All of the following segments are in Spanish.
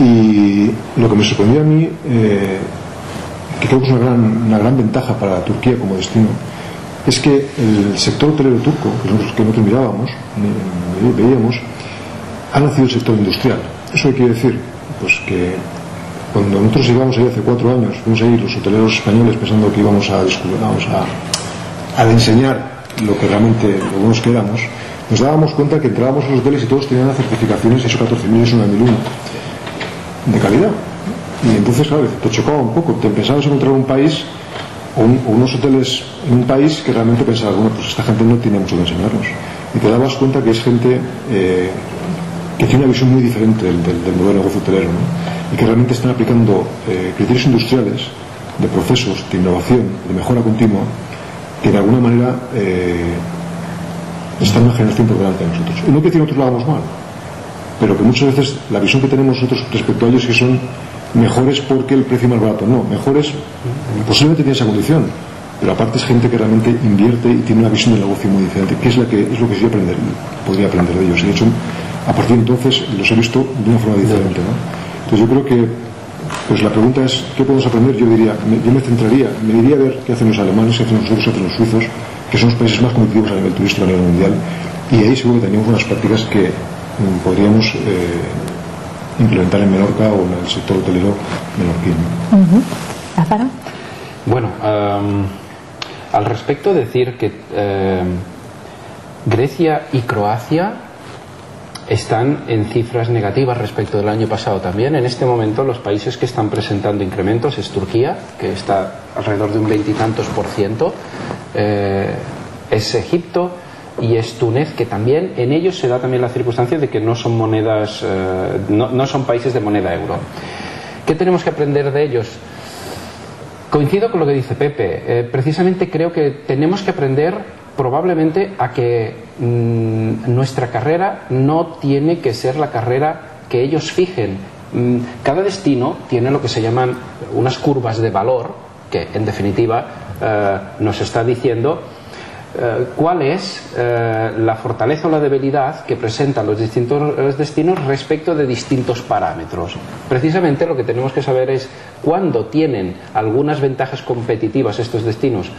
Y lo que me sorprendió a mí, que creo que es una gran ventaja para Turquía como destino, es que el sector hotelero turco, que nosotros mirábamos, veíamos, ha nacido el sector industrial. ¿Eso qué quiere decir? Pues que cuando nosotros llegamos ahí hace 4 años, fuimos ahí los hoteleros españoles pensando que íbamos a enseñar lo que realmente lo buenos que éramos, nos dábamos cuenta que entrábamos a los hoteles y todos tenían las certificaciones ISO 14000 y ISO 9001 de calidad. Y entonces, claro, te chocaba un poco. Te pensabas encontrar un país o unos hoteles en un país que realmente pensabas, bueno, pues esta gente no tiene mucho que enseñarnos. Y te dabas cuenta que es gente que tiene una visión muy diferente del modelo de negocio hotelero, ¿no? Y que realmente están aplicando criterios industriales, de procesos, de innovación, de mejora continua, que de alguna manera están una generación por delante de nosotros. Y no quiere decir que nosotros lo hagamos mal, pero que muchas veces la visión que tenemos nosotros respecto a ellos es que son mejores porque el precio es más barato. No, mejores posiblemente tiene esa condición, pero aparte es gente que realmente invierte y tiene una visión del negocio muy diferente, que es lo que yo podría aprender de ellos. Y de hecho, a partir de entonces los he visto de una forma diferente, ¿no? Entonces yo creo que pues la pregunta es ¿qué podemos aprender? Yo diría, yo me iría a ver qué hacen los alemanes, qué hacen los rusos, qué hacen los suizos, que son los países más competitivos a nivel turístico a nivel mundial, y ahí seguro que teníamos unas prácticas que podríamos implementar en Menorca o en el sector hotelero menorquín. ¿Lázaro? Bueno, al respecto decir que Grecia y Croacia están en cifras negativas respecto del año pasado también. En este momento los países que están presentando incrementos es Turquía, que está alrededor de un 20 y tantos %, es Egipto y es Túnez, que también en ellos se da también la circunstancia de que no son monedas, no son países de moneda euro. ¿Qué tenemos que aprender de ellos? Coincido con lo que dice Pepe. Precisamente creo que tenemos que aprender probablemente a que nuestra carrera no tiene que ser la carrera que ellos fijen. Cada destino tiene lo que se llaman unas curvas de valor, que en definitiva nos está diciendo cuál es la fortaleza o la debilidad que presentan los distintos destinos respecto de distintos parámetros. Precisamente lo que tenemos que saber es cuándo tienen algunas ventajas competitivas estos destinos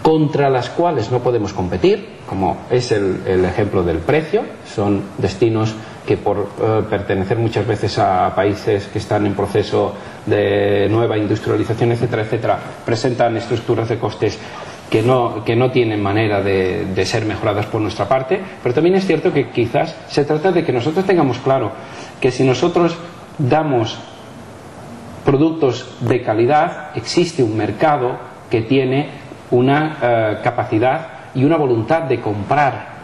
contra las cuales no podemos competir, como es el ejemplo del precio. Son destinos que por pertenecer muchas veces a países que están en proceso de nueva industrialización, etcétera, etcétera, presentan estructuras de costes que no tienen manera de ser mejoradas por nuestra parte. Pero también es cierto que quizás se trata de que nosotros tengamos claro que si nosotros damos productos de calidad, existe un mercado que tiene una capacidad y una voluntad de comprar,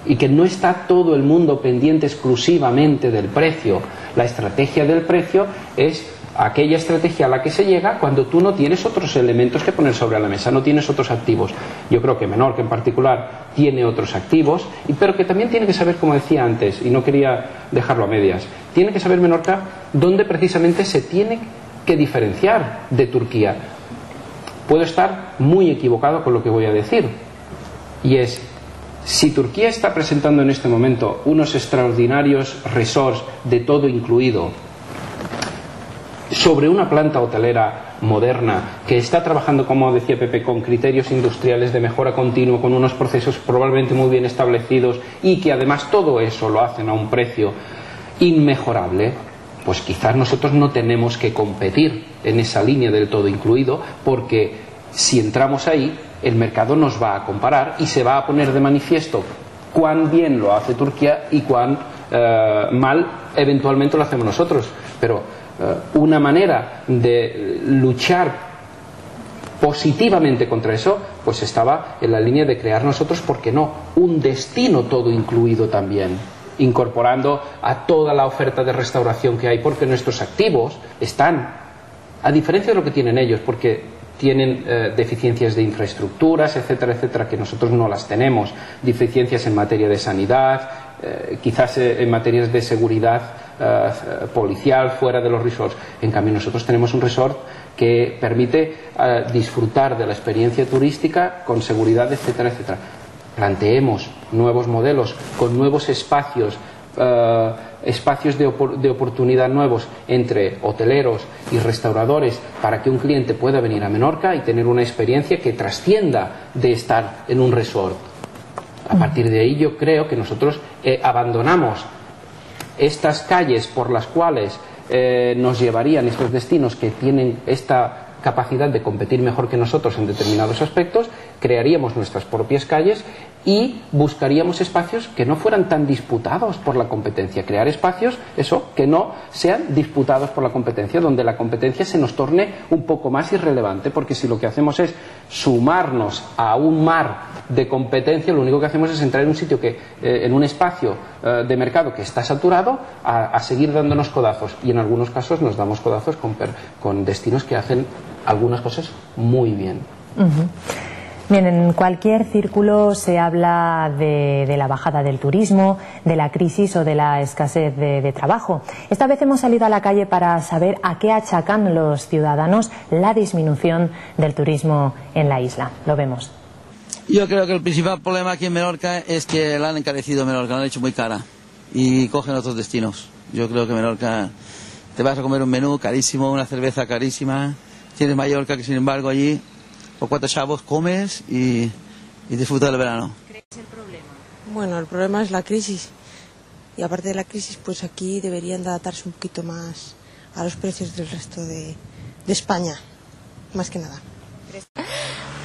y que no está todo el mundo pendiente exclusivamente del precio. La estrategia del precio es aquella estrategia a la que se llega cuando tú no tienes otros elementos que poner sobre la mesa, no tienes otros activos. Yo creo que Menorca en particular tiene otros activos, pero que también tiene que saber, como decía antes, y no quería dejarlo a medias, tiene que saber Menorca dónde precisamente se tiene que diferenciar de Turquía. Puedo estar muy equivocado con lo que voy a decir, y es, si Turquía está presentando en este momento unos extraordinarios resorts de todo incluido sobre una planta hotelera moderna que está trabajando, como decía Pepe, con criterios industriales de mejora continua, con unos procesos probablemente muy bien establecidos, y que además todo eso lo hacen a un precio inmejorable, pues quizás nosotros no tenemos que competir en esa línea del todo incluido, porque si entramos ahí el mercado nos va a comparar y se va a poner de manifiesto cuán bien lo hace Turquía y cuán mal eventualmente lo hacemos nosotros. Pero una manera de luchar positivamente contra eso pues estaba en la línea de crear nosotros, ¿por qué no?, un destino todo incluido también, incorporando a toda la oferta de restauración que hay, porque nuestros activos están, a diferencia de lo que tienen ellos, porque tienen deficiencias de infraestructuras, etcétera, etcétera, que nosotros no las tenemos, deficiencias en materia de sanidad, quizás en materias de seguridad policial fuera de los resorts. En cambio nosotros tenemos un resort que permite disfrutar de la experiencia turística con seguridad, etcétera, etcétera. Planteemos nuevos modelos con nuevos espacios espacios de oportunidad nuevos entre hoteleros y restauradores para que un cliente pueda venir a Menorca y tener una experiencia que trascienda de estar en un resort. A partir de ahí yo creo que nosotros abandonamos estas calles por las cuales nos llevarían estos destinos que tienen esta capacidad de competir mejor que nosotros en determinados aspectos, crearíamos nuestras propias calles y buscaríamos espacios que no fueran tan disputados por la competencia, crear espacios, eso, que no sean disputados por la competencia, donde la competencia se nos torne un poco más irrelevante, porque si lo que hacemos es sumarnos a un mar de competencia, lo único que hacemos es entrar en un sitio que, en un espacio de mercado que está saturado, a seguir dándonos codazos, y en algunos casos nos damos codazos con destinos que hacen algunas cosas muy bien. Bien, en cualquier círculo se habla de la bajada del turismo, de la crisis o de la escasez de trabajo. Esta vez hemos salido a la calle para saber a qué achacan los ciudadanos la disminución del turismo en la isla. Lo vemos. Yo creo que el principal problema aquí en Menorca es que la han encarecido Menorca, la han hecho muy cara y cogen otros destinos. Yo creo que Menorca, te vas a comer un menú carísimo, una cerveza carísima, tienes Mallorca que sin embargo allí por 4 chavos comes y disfrutas del verano. ¿Crees el problema? Bueno, el problema es la crisis. Y aparte de la crisis, pues aquí deberían de adaptarse un poquito más a los precios del resto de España, más que nada.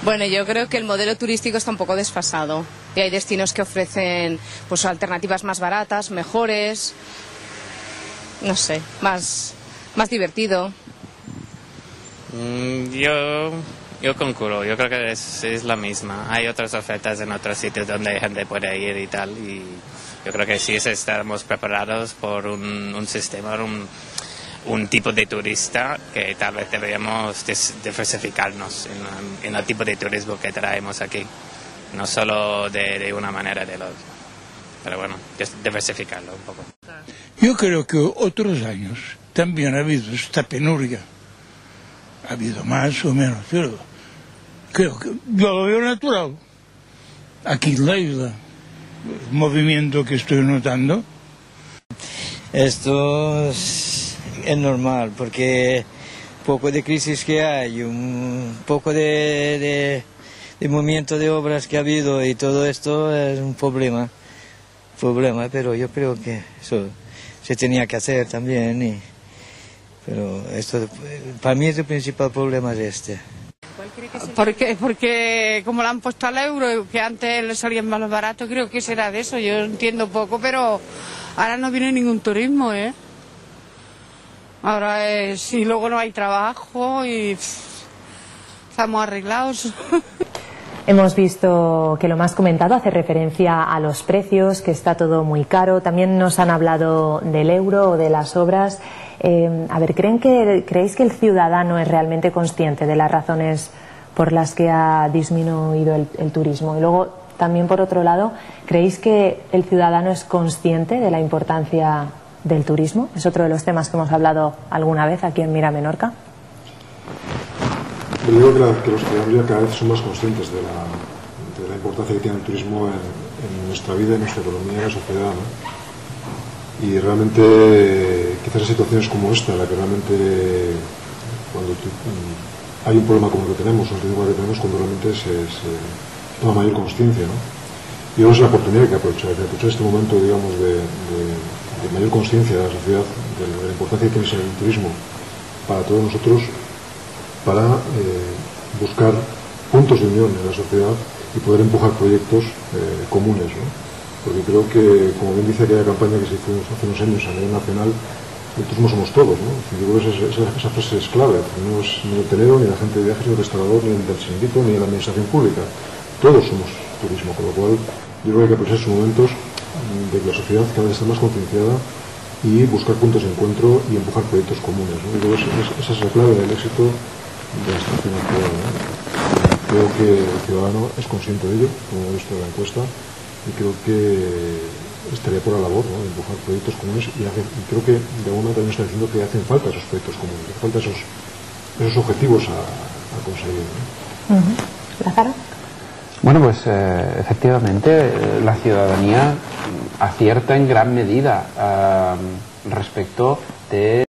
Bueno, yo creo que el modelo turístico está un poco desfasado. Y hay destinos que ofrecen pues alternativas más baratas, mejores, no sé, más divertido. Yo concurro, yo creo que es la misma. Hay otras ofertas en otros sitios donde gente puede ir y tal, y yo creo que sí estamos preparados por un sistema, un tipo de turista que tal vez deberíamos diversificarnos en el tipo de turismo que traemos aquí, no solo de una manera de la otra, pero bueno, diversificarlo un poco. Yo creo que otros años también ha habido esta penuria. Ha habido más o menos, pero creo que yo lo veo natural. Aquí en la isla, el movimiento que estoy notando. Esto es normal, porque poco de crisis que hay, un poco de movimiento de obras que ha habido y todo esto es un problema, pero yo creo que eso se tenía que hacer también. Pero esto, para mí el principal problema es este. ¿Cuál cree que es porque como lo han puesto al euro, que antes le salían más barato, creo que será de eso. Yo entiendo poco, pero ahora no viene ningún turismo, ¿eh? Ahora es, y luego no hay trabajo y estamos arreglados. Hemos visto que lo más comentado hace referencia a los precios, que está todo muy caro. También nos han hablado del euro o de las obras. A ver, ¿creéis que el ciudadano es realmente consciente de las razones por las que ha disminuido el turismo? Y luego, también por otro lado, ¿creéis que el ciudadano es consciente de la importancia del turismo? Es otro de los temas que hemos hablado alguna vez aquí en Mira Menorca. Yo creo que los ciudadanos cada vez son más conscientes de la importancia que tiene el turismo en nuestra vida, en nuestra economía, en la sociedad, ¿no? Y realmente quizás en situaciones como esta, en la que realmente cuando hay un problema como el que tenemos, cuando realmente se toma mayor consciencia, ¿no? Y ahora es la oportunidad que hay que aprovechar este momento, digamos, de mayor conciencia de la sociedad, de la importancia que tiene el turismo para todos nosotros, para buscar puntos de unión en la sociedad y poder empujar proyectos comunes, ¿no? Porque creo que, como bien dice aquella campaña que se hizo hace unos años a nivel nacional, el turismo somos todos, ¿no? Yo creo que esa frase es clave. No es ni el hotelero, ni la gente de viajes, ni el restaurador, ni el del chiringuito, ni la administración pública. Todos somos turismo, con lo cual yo creo que hay que aprovechar esos momentos de que la sociedad cada vez está más concienciada y buscar puntos de encuentro y empujar proyectos comunes, ¿no? Yo creo que esa es la clave del éxito de la situación actual, ¿no? Creo que el ciudadano es consciente de ello, como he visto en la encuesta, y creo que estaría por la labor, ¿no?, de empujar proyectos comunes, y creo que de alguna manera también está diciendo que hacen falta esos proyectos comunes, hacen falta esos objetivos a conseguir, ¿no? ¿Lázaro? Bueno, pues efectivamente la ciudadanía acierta en gran medida respecto de